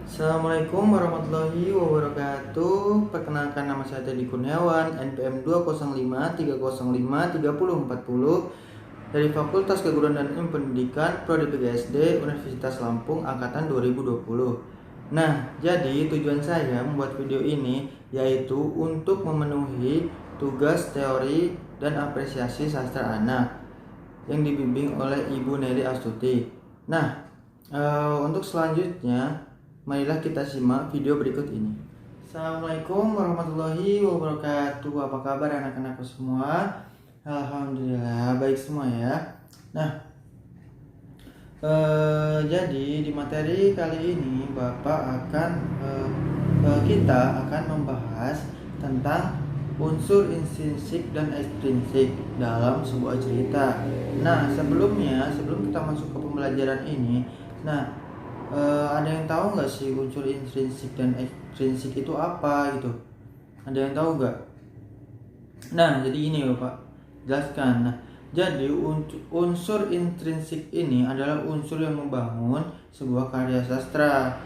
Assalamualaikum warahmatullahi wabarakatuh. Perkenalkan, nama saya Teddy Kurniawan, NPM 20530530040 dari Fakultas Keguruan dan Ilmu Pendidikan Prodi PGSD Universitas Lampung angkatan 2020. Nah, jadi tujuan saya membuat video ini yaitu untuk memenuhi tugas teori dan apresiasi sastra anak yang dibimbing oleh Ibu Nelly Astuti. Nah, untuk selanjutnya marilah kita simak video berikut ini. Assalamualaikum warahmatullahi wabarakatuh. Apa kabar anak-anakku semua? Alhamdulillah baik semua ya. Nah, jadi di materi kali ini kita akan membahas tentang unsur intrinsik dan ekstrinsik dalam sebuah cerita. Nah, sebelum kita masuk ke pembelajaran ini, ada yang tahu nggak sih unsur intrinsik dan ekstrinsik itu apa gitu? Ada yang tahu nggak? Nah, jadi ini Bapak jelaskan. Nah, jadi unsur intrinsik ini adalah unsur yang membangun sebuah karya sastra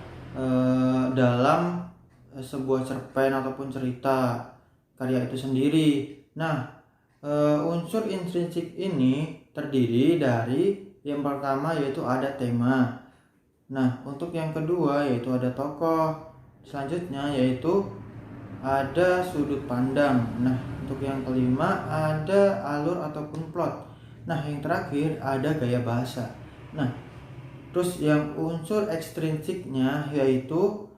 dalam sebuah cerpen ataupun cerita karya itu sendiri. Nah, unsur intrinsik ini terdiri dari yang pertama yaitu ada tema. Nah, untuk yang kedua yaitu ada tokoh. Selanjutnya yaitu ada sudut pandang. Nah, untuk yang kelima ada alur ataupun plot. Nah, yang terakhir ada gaya bahasa. Nah, terus yang unsur ekstrinsiknya yaitu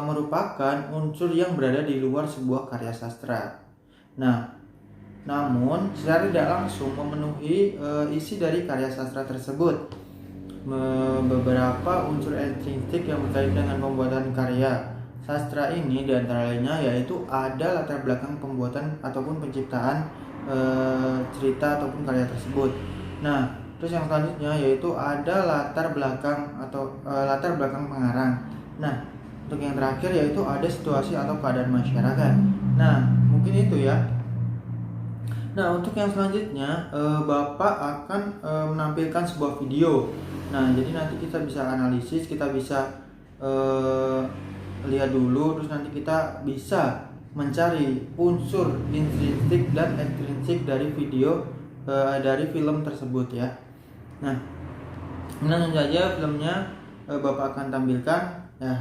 merupakan unsur yang berada di luar sebuah karya sastra. Nah, namun secara tidak langsung memenuhi isi dari karya sastra tersebut. Beberapa unsur ekstrinsik yang berkaitan dengan pembuatan karya sastra ini diantara lainnya yaitu ada latar belakang pembuatan ataupun penciptaan cerita ataupun karya tersebut. Nah, terus yang selanjutnya yaitu ada latar belakang pengarang. Nah, untuk yang terakhir yaitu ada situasi atau keadaan masyarakat. Nah, mungkin itu ya. Nah, untuk yang selanjutnya Bapak akan menampilkan sebuah video. Nah, jadi nanti kita bisa analisis, kita bisa lihat dulu, terus nanti kita bisa mencari unsur intrinsik dan ekstrinsik dari dari film tersebut ya. Nah, langsung saja filmnya Bapak akan tampilkan. Nah,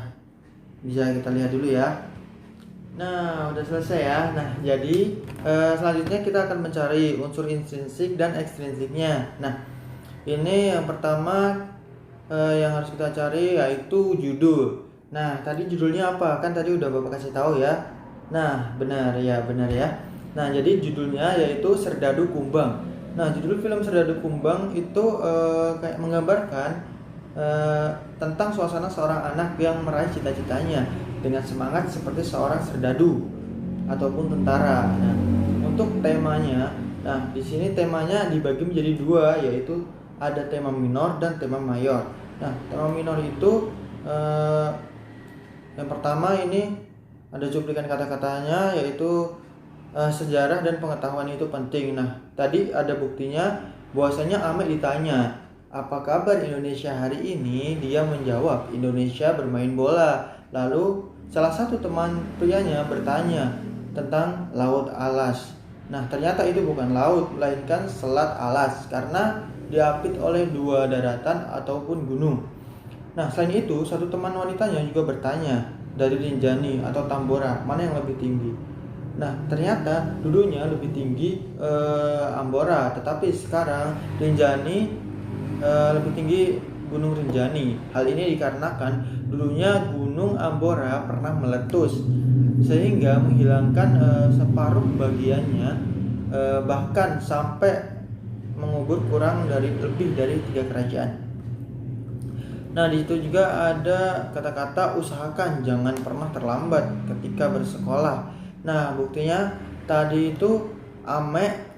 bisa kita lihat dulu ya. Nah, udah selesai ya. Nah, jadi selanjutnya kita akan mencari unsur intrinsik dan ekstrinsiknya. Nah, ini yang pertama yang harus kita cari yaitu judul. Nah, tadi judulnya apa? Kan tadi udah Bapak kasih tahu ya. Nah, benar ya. Nah, jadi judulnya yaitu Serdadu Kumbang. Nah, judul film Serdadu Kumbang itu kayak menggambarkan tentang suasana seorang anak yang meraih cita-citanya dengan semangat seperti seorang serdadu ataupun tentara. Nah, untuk temanya, di sini temanya dibagi menjadi dua, yaitu ada tema minor dan tema mayor. Nah, tema minor itu yang pertama ini ada cuplikan kata-katanya yaitu sejarah dan pengetahuan itu penting. Nah, tadi ada buktinya bahwasanya Ame ditanya, "Apa kabar Indonesia hari ini?" Dia menjawab, "Indonesia bermain bola." Lalu salah satu teman prianya bertanya tentang Laut Alas. Nah, ternyata itu bukan laut, melainkan Selat Alas karena diapit oleh dua daratan ataupun gunung. Nah, selain itu, satu teman wanitanya juga bertanya, dari Rinjani atau Tambora, mana yang lebih tinggi? Nah, ternyata dulunya lebih tinggi Ambora, tetapi sekarang Rinjani lebih tinggi Gunung Rinjani. Hal ini dikarenakan dulunya Gunung Ambora pernah meletus sehingga menghilangkan separuh bagiannya, bahkan sampai mengubur lebih dari 3 kerajaan. Nah, di situ juga ada kata-kata usahakan jangan pernah terlambat ketika bersekolah. Nah, buktinya tadi itu Ame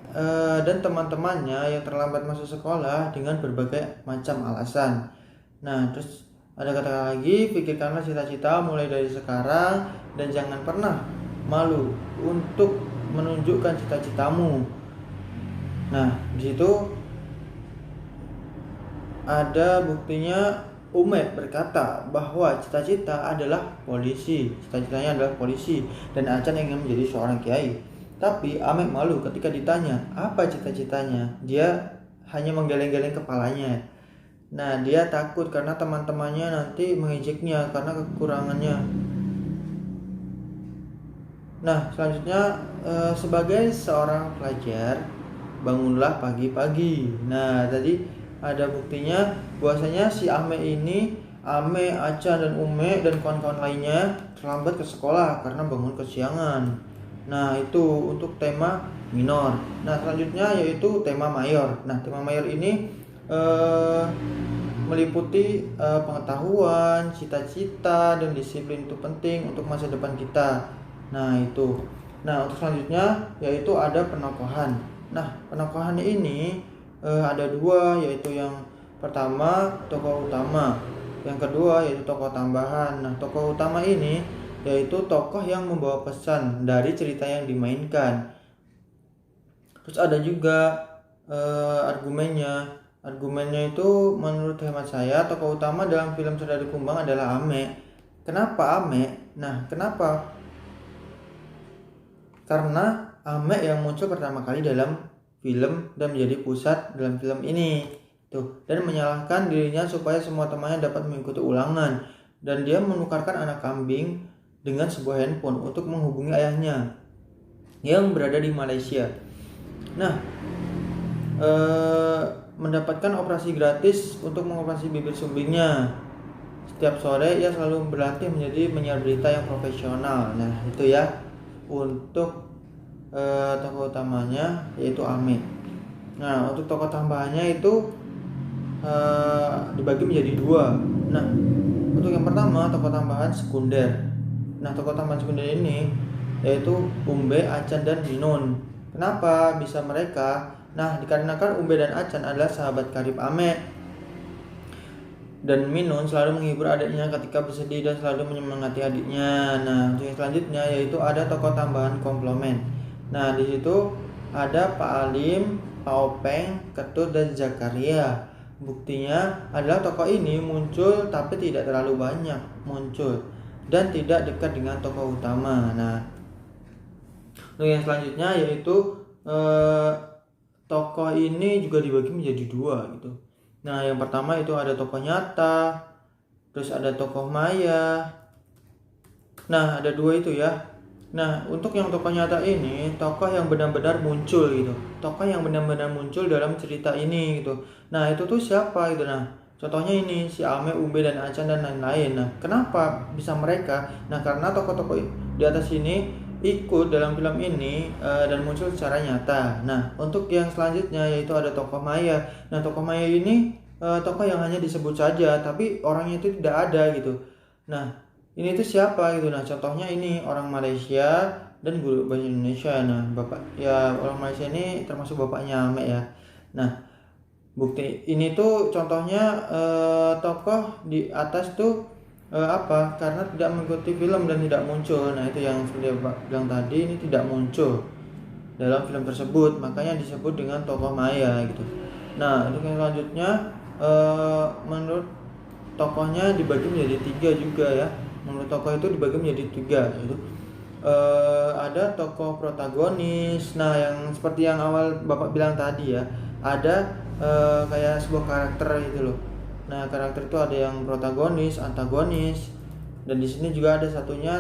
dan teman-temannya yang terlambat masuk sekolah dengan berbagai macam alasan. Nah, terus ada kata lagi, pikirkanlah cita-cita mulai dari sekarang dan jangan pernah malu untuk menunjukkan cita-citamu. Nah, di situ ada buktinya Ume berkata bahwa cita-cita adalah polisi, cita-citanya adalah polisi, dan Acan ingin menjadi seorang kiai. Tapi Ame malu ketika ditanya apa cita-citanya. Dia hanya menggeleng-geleng kepalanya. Nah, dia takut karena teman-temannya nanti mengejeknya karena kekurangannya. Nah, selanjutnya sebagai seorang pelajar, bangunlah pagi-pagi. Nah, tadi ada buktinya bahwasanya si Ame ini, Ame, Aca, dan Ume dan kawan-kawan lainnya terlambat ke sekolah karena bangun kesiangan. Nah, itu untuk tema minor. Nah, selanjutnya yaitu tema mayor. Nah, tema mayor ini meliputi pengetahuan, cita-cita, dan disiplin itu penting untuk masa depan kita. Nah, itu. Nah, untuk selanjutnya yaitu ada penokohan. Nah, penokohan ini ada dua, yaitu yang pertama tokoh utama, yang kedua yaitu tokoh tambahan. Nah, tokoh utama ini yaitu tokoh yang membawa pesan dari cerita yang dimainkan. Terus ada juga argumennya. Argumennya itu menurut hemat saya tokoh utama dalam film Saudara Kumbang adalah Ame. Kenapa Ame? Nah, kenapa? Karena Ame yang muncul pertama kali dalam film dan menjadi pusat dalam film ini. Tuh, dan menyalahkan dirinya supaya semua temannya dapat mengikuti ulangan, dan dia menukarkan anak kambing dengan sebuah handphone untuk menghubungi ayahnya yang berada di Malaysia. Nah, mendapatkan operasi gratis untuk mengoperasi bibir sumbingnya. Setiap sore ia selalu berlatih menjadi penyiar berita yang profesional. Nah, itu ya untuk tokoh utamanya yaitu Ame. Nah, untuk tokoh tambahannya itu dibagi menjadi dua. Nah, untuk yang pertama tokoh tambahan sekunder. Nah, tokoh tambahan sekunder ini yaitu Umbe, Acan, dan Minun. Kenapa bisa mereka? Nah, dikarenakan Umbe dan Acan adalah sahabat karib Ame, dan Minun selalu menghibur adiknya ketika bersedih dan selalu menyemangati adiknya. Nah, untuk yang selanjutnya yaitu ada tokoh tambahan komplement. Nah, di situ ada Pak Alim, Pak Openg, Ketut, dan Zakaria. Buktinya adalah tokoh ini muncul tapi tidak terlalu banyak muncul dan tidak dekat dengan tokoh utama. Nah, untuk yang selanjutnya yaitu tokoh ini juga dibagi menjadi dua gitu. Nah, yang pertama itu ada tokoh nyata, terus ada tokoh maya. Nah, ada dua itu ya. Nah, untuk yang tokoh nyata ini, tokoh yang benar-benar muncul gitu. Tokoh yang benar-benar muncul dalam cerita ini gitu. Nah, itu tuh siapa gitu. Nah, contohnya ini si Ame, Umbe, dan Acan, dan lain-lain. Nah, kenapa bisa mereka? Nah, karena tokoh-tokoh di atas ini ikut dalam film ini dan muncul secara nyata. Nah, untuk yang selanjutnya yaitu ada tokoh maya. Nah, tokoh maya ini tokoh yang hanya disebut saja, tapi orangnya itu tidak ada gitu. Nah, ini tuh siapa gitu. Nah, contohnya ini orang Malaysia dan guru bahasa Indonesia. Nah, bapak ya orang Malaysia ini termasuk bapaknya Ame ya. Nah, bukti ini tuh contohnya tokoh di atas tuh karena tidak mengikuti film dan tidak muncul. Nah, itu yang sudah bilang tadi, ini tidak muncul dalam film tersebut, makanya disebut dengan tokoh maya gitu. Nah, untuk yang selanjutnya menurut tokohnya dibagi menjadi tiga juga ya. Menurut tokoh itu dibagi menjadi tiga, yaitu ada tokoh protagonis. Nah, yang seperti yang awal Bapak bilang tadi ya, ada kayak sebuah karakter gitu loh. Nah, karakter itu ada yang protagonis, antagonis, dan di sini juga ada satunya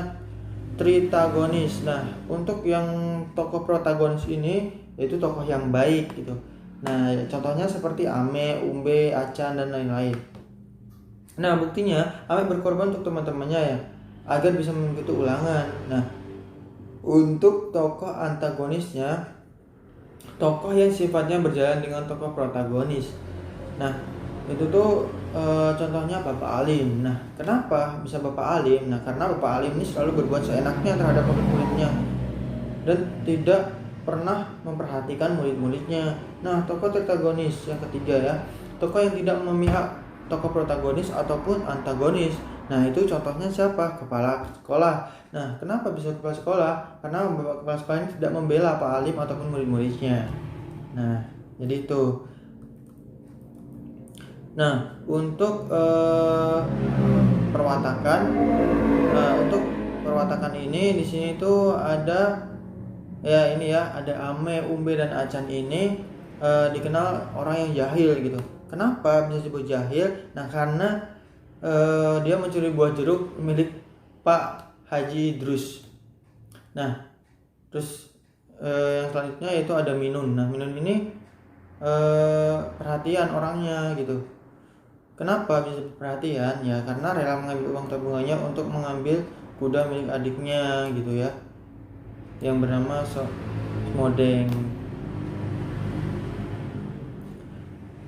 tritagonis. Nah, untuk yang tokoh protagonis ini yaitu tokoh yang baik gitu. Nah, contohnya seperti Ame, Umbe, Acan, dan lain-lain. Nah, buktinya Ame berkorban untuk teman-temannya ya, agar bisa mengikuti ulangan. Nah, untuk tokoh antagonisnya, tokoh yang sifatnya berjalan dengan tokoh protagonis. Nah, itu tuh contohnya Bapak Alim. Nah, kenapa bisa Bapak Alim? Nah, karena Bapak Alim ini selalu berbuat seenaknya terhadap murid-muridnya dan tidak pernah memperhatikan murid-muridnya. Nah, tokoh protagonis yang ketiga ya, tokoh yang tidak memihak tokoh protagonis ataupun antagonis. Nah, itu contohnya siapa? Kepala sekolah. Nah, kenapa bisa kepala sekolah? Karena kepala sekolah ini tidak membela Pak Alim ataupun murid-muridnya. Nah, jadi itu. Nah, untuk perwatakan, untuk perwatakan ini di sini tuh ada ya ini ya, ada Ame, Umbe dan Acan ini dikenal orang yang jahil gitu. Kenapa bisa disebut jahil? Nah, karena dia mencuri buah jeruk milik Pak Haji Idrus. Nah, terus yang selanjutnya itu ada Minun. Nah, Minun ini perhatian orangnya gitu. Kenapa bisa perhatian? Ya karena rela mengambil uang tabungannya untuk mengambil kuda milik adiknya gitu ya, yang bernama Modeng.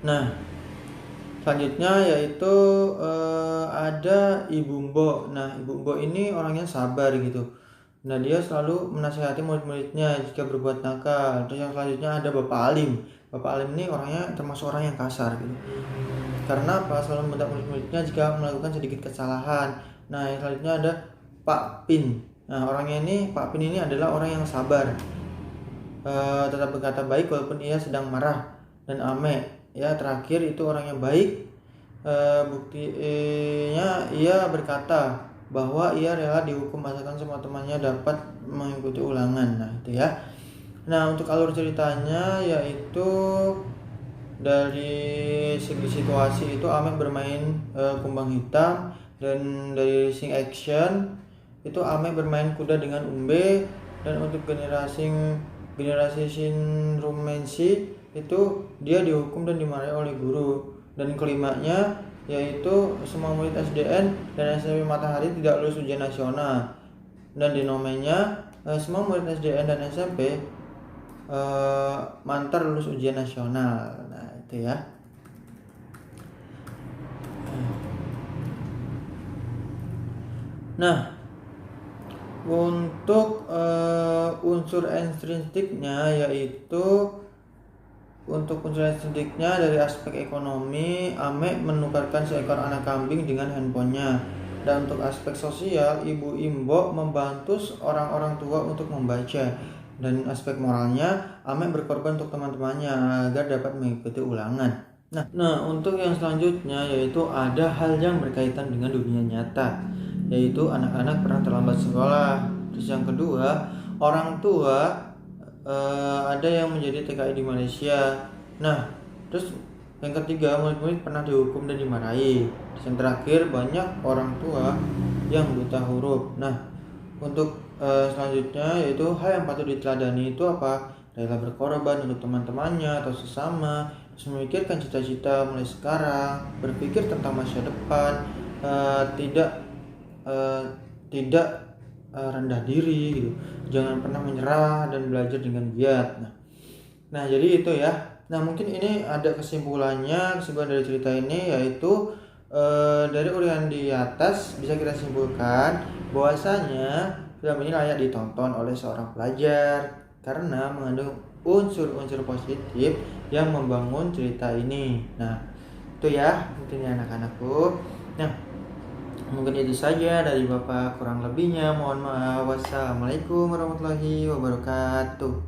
Nah, selanjutnya yaitu ada Ibu Mbok. Nah, Ibu Mbok ini orangnya sabar gitu. Nah, dia selalu menasihati murid-muridnya jika berbuat nakal. Terus yang selanjutnya ada Bapak Alim. Bapak Alim ini orangnya termasuk orang yang kasar gitu. Karena apa? Selalu membentak murid-muridnya jika melakukan sedikit kesalahan. Nah, yang selanjutnya ada Pak Pin. Nah, orangnya ini, Pak Pin ini adalah orang yang sabar, tetap berkata baik walaupun ia sedang marah. Dan Ame, ya terakhir itu orangnya baik. Buktinya ia berkata bahwa ia rela dihukum asalkan semua temannya dapat mengikuti ulangan. Nah, itu ya. Nah, untuk alur ceritanya yaitu dari segi situasi itu Ame bermain kumbang hitam, dan dari sing action itu Ame bermain kuda dengan Umbe, dan untuk generasi Shinrumenshi itu dia dihukum dan dimarahi oleh guru. Dan kelimanya yaitu semua murid SDN dan SMP Matahari tidak lulus ujian nasional. Dan di nomenya semua murid SDN dan SMP mantar lulus ujian nasional. Nah, itu ya. Nah, untuk unsur ekstrinstiknya yaitu untuk unsur ekstrinstiknya dari aspek ekonomi, Ame menukarkan seekor anak kambing dengan handphonenya. Dan untuk aspek sosial, Ibu Imbok membantu orang-orang tua untuk membaca. Dan aspek moralnya, Ame berkorban untuk teman-temannya agar dapat mengikuti ulangan. Nah, untuk yang selanjutnya yaitu ada hal yang berkaitan dengan dunia nyata, yaitu anak-anak pernah terlambat sekolah. Terus yang kedua, orang tua ada yang menjadi TKI di Malaysia. Nah, terus yang ketiga, murid-murid pernah dihukum dan dimarahi. Terus yang terakhir, banyak orang tua yang buta huruf. Nah, untuk selanjutnya yaitu hal yang patut diteladani itu apa? Rela berkorban untuk teman-temannya atau sesama, terus memikirkan cita-cita mulai sekarang, berpikir tentang masa depan, tidak rendah diri gitu. Jangan pernah menyerah dan belajar dengan giat. Nah, jadi itu ya. Nah, mungkin ini ada kesimpulan dari cerita ini, yaitu dari uraian di atas bisa kita simpulkan bahwasanya film ini layak ditonton oleh seorang pelajar karena mengandung unsur-unsur positif yang membangun cerita ini. Nah, itu ya mungkin ya anak-anakku. Nah, mungkin itu saja dari Bapak, kurang lebihnya mohon maaf. Wassalamualaikum warahmatullahi wabarakatuh.